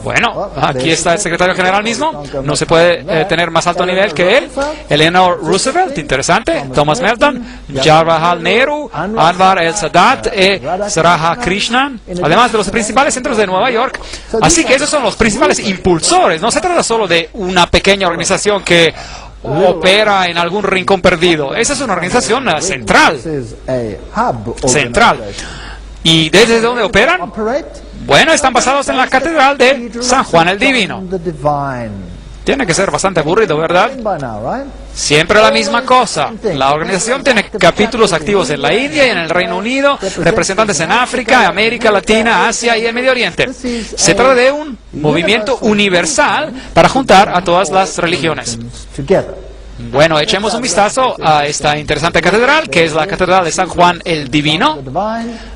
Bueno, aquí está el secretario general mismo. No se puede tener más alto nivel que él. Eleanor Roosevelt, interesante. Thomas Merton, Jawaharlal Nehru, Anwar el-Sadat, Saraha Krishnan, además de los principales centros de Nueva York. Así que esos son los principales impulsores. No se trata solo de una pequeña organización que opera en algún rincón perdido. Esa es una organización central. ¿Y desde dónde operan? Bueno, están basados en la Catedral de San Juan el Divino. Tiene que ser bastante aburrido, ¿verdad? Siempre la misma cosa. La organización tiene capítulos activos en la India y en el Reino Unido, representantes en África, América Latina, Asia y el Medio Oriente. Se trata de un movimiento universal para juntar a todas las religiones. Bueno, echemos un vistazo a esta interesante catedral, que es la Catedral de San Juan el Divino.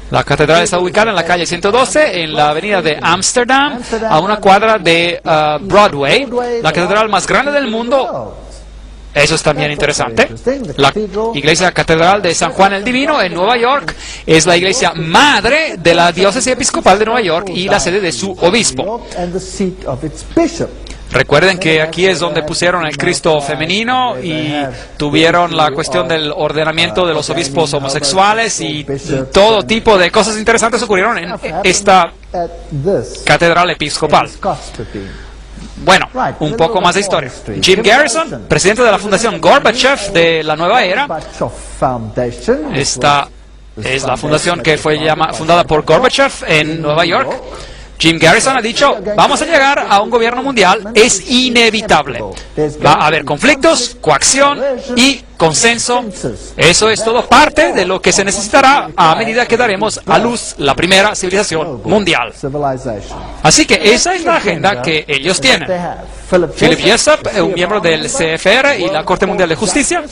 La catedral está ubicada en la calle 112, en la avenida de Ámsterdam, a una cuadra de Broadway, la catedral más grande del mundo. Eso es también interesante. La iglesia catedral de San Juan el Divino en Nueva York es la iglesia madre de la diócesis episcopal de Nueva York y la sede de su obispo. Recuerden que aquí es donde pusieron el Cristo femenino y tuvieron la cuestión del ordenamiento de los obispos homosexuales y todo tipo de cosas interesantes ocurrieron en esta catedral episcopal. Bueno, un poco más de historia. Jim Garrison, presidente de la Fundación Gorbachev de la Nueva Era. Esta es la fundación que fue fundada por Gorbachev en Nueva York. Jim Garrison ha dicho, vamos a llegar a un gobierno mundial, es inevitable. Va a haber conflictos, coacción y consenso. Eso es todo parte de lo que se necesitará a medida que daremos a luz la primera civilización mundial. Así que esa es la agenda que ellos tienen. Philip Jessup, un miembro del CFR y la Corte Mundial de Justicia,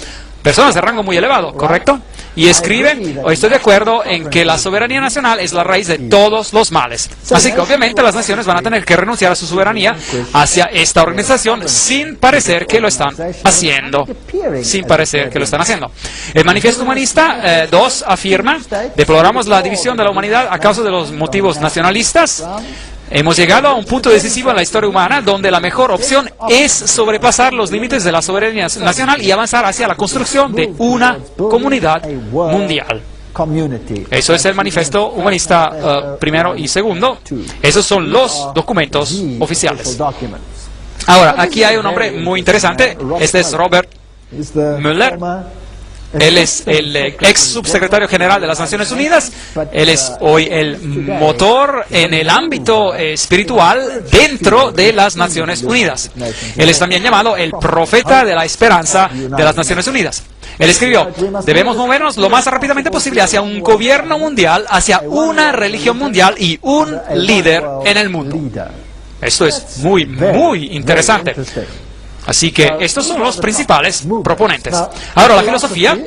personas de rango muy elevado, ¿correcto? Y escriben, o estoy de acuerdo en que la soberanía nacional es la raíz de todos los males. Así que obviamente las naciones van a tener que renunciar a su soberanía hacia esta organización sin parecer que lo están haciendo. Sin parecer que lo están haciendo. El Manifiesto Humanista 2 afirma, deploramos la división de la humanidad a causa de los motivos nacionalistas. Hemos llegado a un punto decisivo en la historia humana donde la mejor opción es sobrepasar los límites de la soberanía nacional y avanzar hacia la construcción de una comunidad mundial. Eso es el Manifiesto Humanista primero y segundo. Esos son los documentos oficiales. Ahora, aquí hay un hombre muy interesante. Este es Robert Mueller. Él es el ex subsecretario general de las Naciones Unidas. Él es hoy el motor en el ámbito espiritual dentro de las Naciones Unidas. Él es también llamado el profeta de la esperanza de las Naciones Unidas. Él escribió, debemos movernos lo más rápidamente posible hacia un gobierno mundial, hacia una religión mundial y un líder en el mundo. Esto es muy, muy interesante. Así que estos son los principales proponentes. Ahora, la filosofía,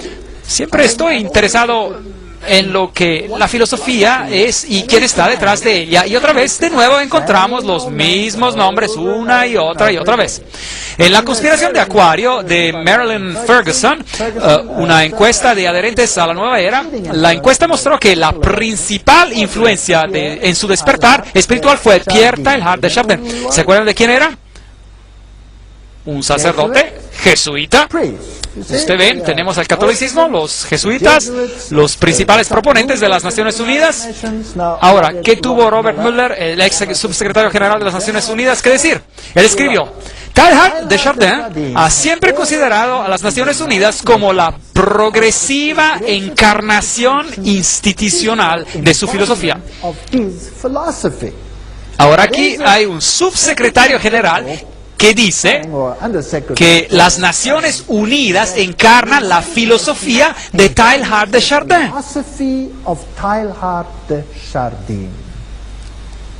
siempre estoy interesado en lo que la filosofía es y quién está detrás de ella. Y otra vez, de nuevo, encontramos los mismos nombres una y otra vez. En la conspiración de Acuario de Marilyn Ferguson, una encuesta de adherentes a la nueva era, la encuesta mostró que la principal influencia en su despertar espiritual fue Pierre Teilhard de Chardin. ¿Se acuerdan de quién era? Un sacerdote jesuita. Ustedes ven, tenemos al catolicismo, los jesuitas, los principales proponentes de las Naciones Unidas. Ahora, ¿qué tuvo Robert Mueller, el ex subsecretario general de las Naciones Unidas, que decir? Él escribió, Teilhard de Chardin ha siempre considerado a las Naciones Unidas como la progresiva encarnación institucional de su filosofía. Ahora aquí hay un subsecretario general que dice que las Naciones Unidas encarnan la filosofía de Teilhard de Chardin.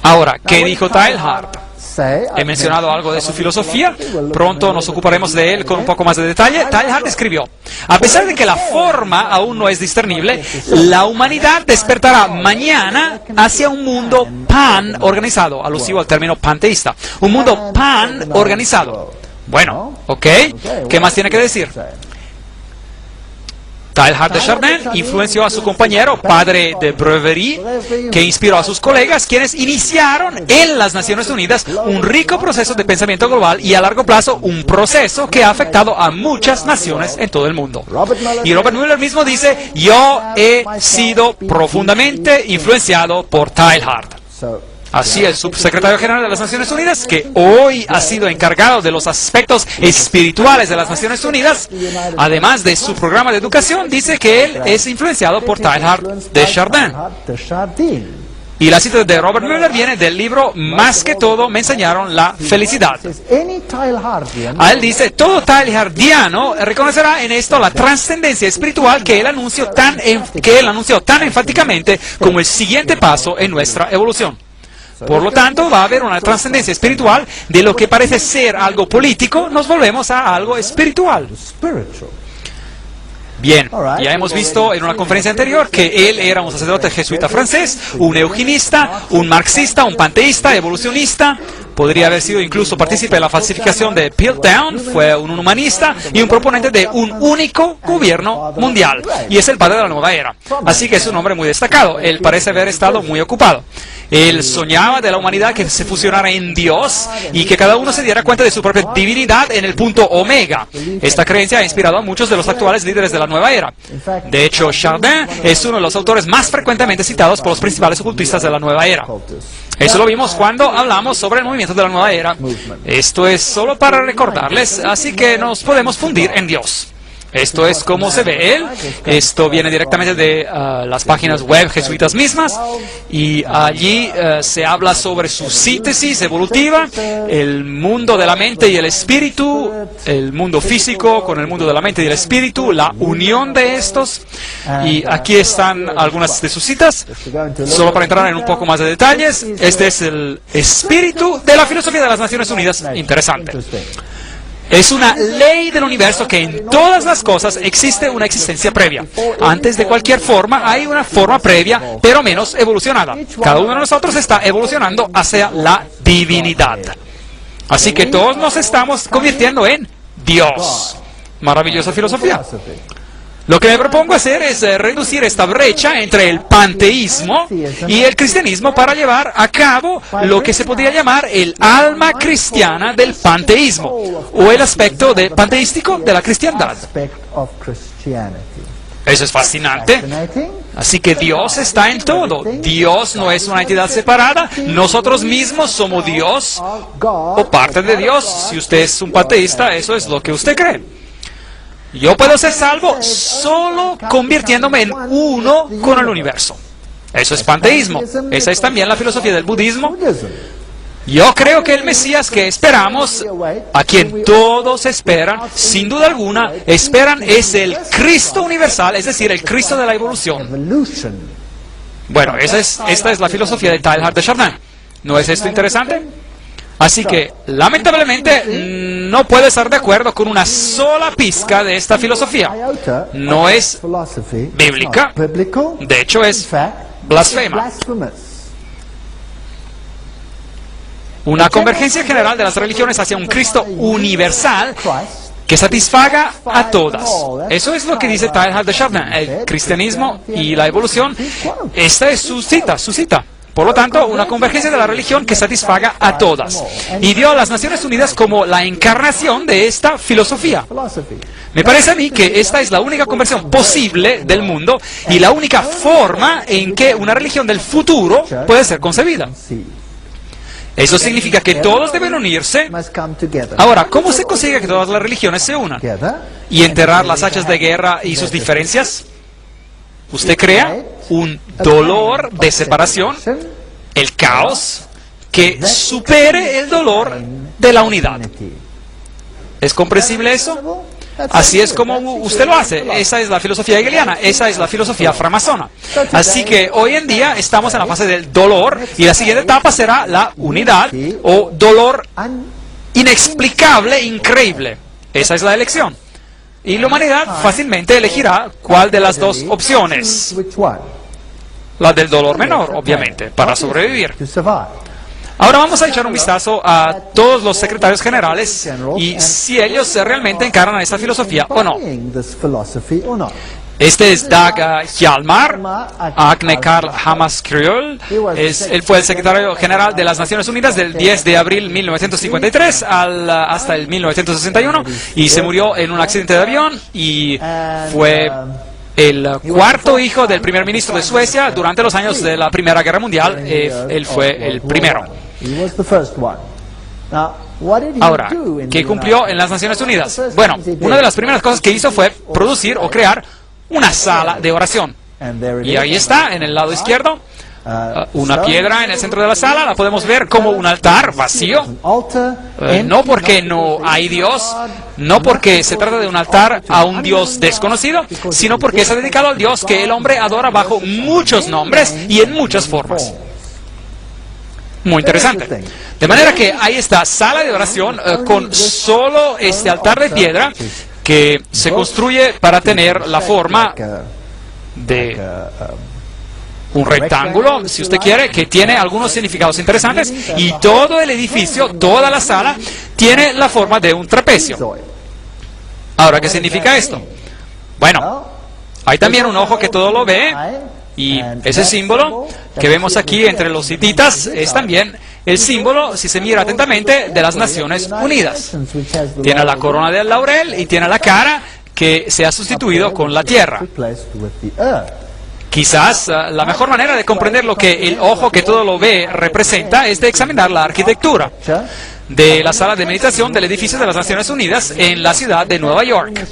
Ahora, ¿qué dijo Teilhard? He mencionado algo de su filosofía, pronto nos ocuparemos de él con un poco más de detalle. Teilhard escribió, a pesar de que la forma aún no es discernible, la humanidad despertará mañana hacia un mundo pan-organizado, alusivo al término panteísta, un mundo pan-organizado. Bueno, ok, ¿qué más tiene que decir? Teilhard de Chardin influenció a su compañero, padre de Breverie, que inspiró a sus colegas, quienes iniciaron en las Naciones Unidas un rico proceso de pensamiento global y a largo plazo un proceso que ha afectado a muchas naciones en todo el mundo. Y Robert Mueller mismo dice, yo he sido profundamente influenciado por Teilhard. Así el subsecretario general de las Naciones Unidas, que hoy ha sido encargado de los aspectos espirituales de las Naciones Unidas, además de su programa de educación, dice que él es influenciado por Teilhard de Chardin. Y la cita de Robert Mueller viene del libro Más que todo me enseñaron la felicidad. A él dice, todo teilhardiano reconocerá en esto la trascendencia espiritual que él anunció tan enfáticamente como el siguiente paso en nuestra evolución. Por lo tanto, va a haber una trascendencia espiritual. De lo que parece ser algo político, nos volvemos a algo espiritual. Bien, ya hemos visto en una conferencia anterior que él era un sacerdote jesuita francés, un eugenista, un marxista, un panteísta, evolucionista. Podría haber sido incluso partícipe de la falsificación de Piltdown, fue un humanista y un proponente de un único gobierno mundial. Y es el padre de la nueva era. Así que es un hombre muy destacado. Él parece haber estado muy ocupado. Él soñaba de la humanidad que se fusionara en Dios y que cada uno se diera cuenta de su propia divinidad en el punto omega. Esta creencia ha inspirado a muchos de los actuales líderes de la nueva era. De hecho, Chardin es uno de los autores más frecuentemente citados por los principales ocultistas de la nueva era. Eso lo vimos cuando hablamos sobre el movimiento de la nueva era. Esto es solo para recordarles, así que nos podemos fundir en Dios. Esto es como se ve él. Esto viene directamente de las páginas web jesuitas mismas. Y allí se habla sobre su síntesis evolutiva, el mundo de la mente y el espíritu, el mundo físico con el mundo de la mente y el espíritu, la unión de estos. Y aquí están algunas de sus citas. Solo para entrar en un poco más de detalles, este es el espíritu de la filosofía de las Naciones Unidas. Interesante. Es una ley del universo que en todas las cosas existe una existencia previa. Antes de cualquier forma hay una forma previa, pero menos evolucionada. Cada uno de nosotros está evolucionando hacia la divinidad. Así que todos nos estamos convirtiendo en Dios. Maravillosa filosofía. Lo que me propongo hacer es reducir esta brecha entre el panteísmo y el cristianismo para llevar a cabo lo que se podría llamar el alma cristiana del panteísmo, o el aspecto panteístico de la cristiandad. Eso es fascinante. Así que Dios está en todo. Dios no es una entidad separada. Nosotros mismos somos Dios o parte de Dios. Si usted es un panteísta, eso es lo que usted cree. Yo puedo ser salvo solo convirtiéndome en uno con el universo. Eso es panteísmo. Esa es también la filosofía del budismo. Yo creo que el Mesías que esperamos, a quien todos esperan, sin duda alguna, esperan, es el Cristo universal, es decir, el Cristo de la evolución. Bueno, esta es la filosofía de Teilhard de Chardin. ¿No es esto interesante? Así que, lamentablemente, no puedo estar de acuerdo con una sola pizca de esta filosofía. No es bíblica, de hecho es blasfema. Una convergencia general de las religiones hacia un Cristo universal que satisfaga a todas. Eso es lo que dice Teilhard de Chardin. El cristianismo y la evolución, esta es su cita. Por lo tanto, una convergencia de la religión que satisfaga a todas. Y dio a las Naciones Unidas como la encarnación de esta filosofía. Me parece a mí que esta es la única conversión posible del mundo y la única forma en que una religión del futuro puede ser concebida. Eso significa que todos deben unirse. Ahora, ¿cómo se consigue que todas las religiones se unan? ¿Y enterrar las hachas de guerra y sus diferencias? Usted crea un dolor de separación, el caos, que supere el dolor de la unidad. ¿Es comprensible eso? Así es como usted lo hace. Esa es la filosofía hegeliana, esa es la filosofía framasona. Así que hoy en día estamos en la fase del dolor y la siguiente etapa será la unidad o dolor inexplicable, increíble. Esa es la elección. Y la humanidad fácilmente elegirá cuál de las dos opciones. La del dolor menor, obviamente, para sobrevivir. Ahora vamos a echar un vistazo a todos los secretarios generales y si ellos realmente encarnan esta filosofía o no. Este es Dag Hjalmar Agne Karl Hammarskjöld. Él fue el secretario general de las Naciones Unidas del 10 de abril 1953 hasta el 1961 y se murió en un accidente de avión y fue el cuarto hijo del primer ministro de Suecia durante los años de la Primera Guerra Mundial. Él fue el primero. Ahora, ¿qué cumplió en las Naciones Unidas? Bueno, una de las primeras cosas que hizo fue producir o crear una sala de oración. Y ahí está, en el lado izquierdo, una piedra en el centro de la sala. La podemos ver como un altar vacío. No porque no hay Dios, no porque se trata de un altar a un Dios desconocido, sino porque es dedicado al Dios que el hombre adora bajo muchos nombres y en muchas formas. Muy interesante. De manera que ahí está, sala de oración con solo este altar de piedra que se construye para tener la forma de un rectángulo, si usted quiere, que tiene algunos significados interesantes, y todo el edificio, toda la sala, tiene la forma de un trapecio. Ahora, ¿qué significa esto? Bueno, hay también un ojo que todo lo ve, y ese símbolo que vemos aquí entre los hititas es también el símbolo, si se mira atentamente, de las Naciones Unidas. Tiene la corona del laurel y tiene la cara que se ha sustituido con la tierra. Quizás la mejor manera de comprender lo que el ojo que todo lo ve representa es de examinar la arquitectura de la sala de meditación del edificio de las Naciones Unidas en la ciudad de Nueva York.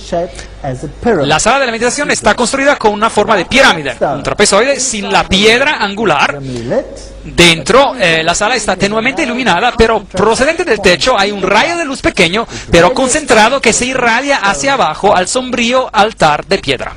La sala de la meditación está construida con una forma de pirámide, un trapezoide sin la piedra angular. Dentro, la sala está tenuemente iluminada, pero procedente del techo hay un rayo de luz pequeño, pero concentrado, que se irradia hacia abajo al sombrío altar de piedra.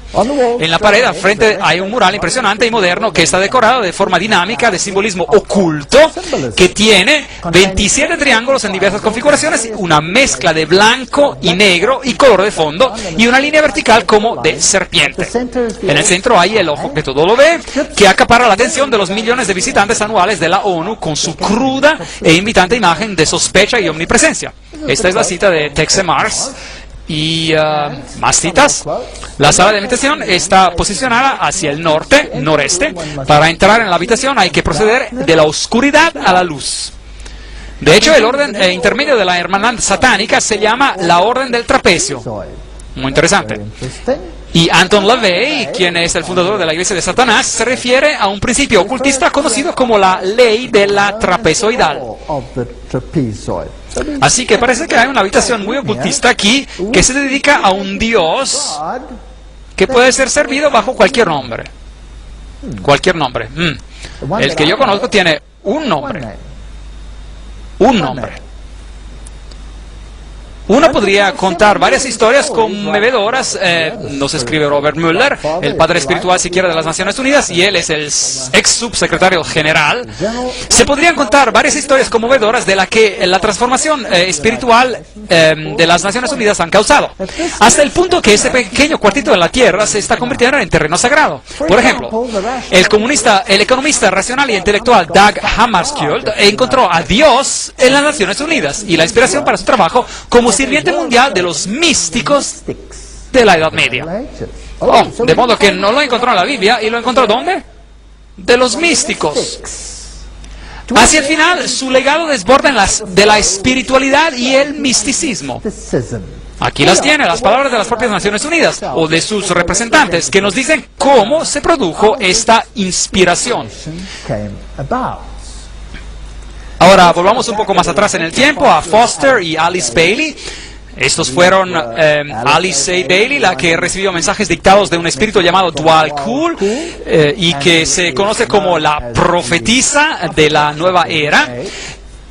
En la pared al frente hay un mural impresionante y moderno que está decorado de forma dinámica de simbolismo oculto, que tiene 27 triángulos en diversas configuraciones, una mezcla de blanco y negro y color de fondo, y una línea vertical como de serpiente. En el centro hay el ojo que todo lo ve, que acapara la atención de los millones de visitantes anuales de la ONU con su cruda e invitante imagen de sospecha y omnipresencia. Esta es la cita de Texe Marrs. Y más citas. La sala de meditación está posicionada hacia el noreste. Para entrar en la habitación hay que proceder de la oscuridad a la luz. De hecho, el orden intermedio de la hermandad satánica se llama la Orden del Trapecio. Muy interesante. Y Anton LaVey, quien es el fundador de la Iglesia de Satanás, se refiere a un principio ocultista conocido como la ley de la trapezoidal. Así que parece que hay una habitación muy ocultista aquí que se dedica a un Dios que puede ser servido bajo cualquier nombre. Cualquier nombre. El que yo conozco tiene un nombre. Un nombre. Uno podría contar varias historias conmovedoras, nos escribe Robert Mueller, el padre espiritual siquiera de las Naciones Unidas, y él es el ex subsecretario general. Se podrían contar varias historias conmovedoras de la que la transformación espiritual de las Naciones Unidas han causado, hasta el punto que ese pequeño cuartito de la tierra se está convirtiendo en terreno sagrado. Por ejemplo, el economista racional y intelectual Dag Hammarskjöld encontró a Dios en las Naciones Unidas y la inspiración para su trabajo como sirviente mundial de los místicos de la Edad Media. De modo que no lo encontró en la Biblia, ¿y lo encontró dónde? De los místicos. Hacia el final, su legado desborda de la espiritualidad y el misticismo. Aquí las tiene, las palabras de las propias Naciones Unidas, o de sus representantes, que nos dicen cómo se produjo esta inspiración. Ahora, volvamos un poco más atrás en el tiempo, a Foster y Alice Bailey. Estos fueron Alice A. Bailey, la que recibió mensajes dictados de un espíritu llamado Dwal Kul, y que se conoce como la profetisa de la nueva era.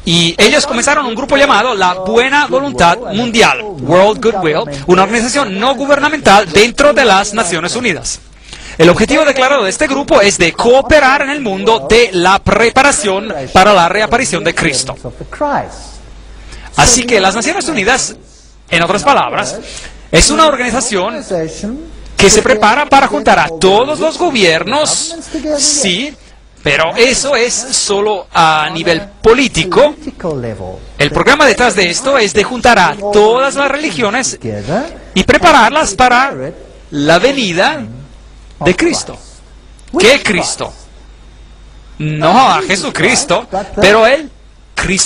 Y ellos comenzaron un grupo llamado la Buena Voluntad Mundial, World Goodwill, una organización no gubernamental dentro de las Naciones Unidas. El objetivo declarado de este grupo es de cooperar en el mundo de la preparación para la reaparición de Cristo. Así que las Naciones Unidas, en otras palabras, es una organización que se prepara para juntar a todos los gobiernos, sí, pero eso es solo a nivel político. El programa detrás de esto es de juntar a todas las religiones y prepararlas para la venida de Cristo. ¿Qué Cristo? No a Jesucristo, pero el Cristo.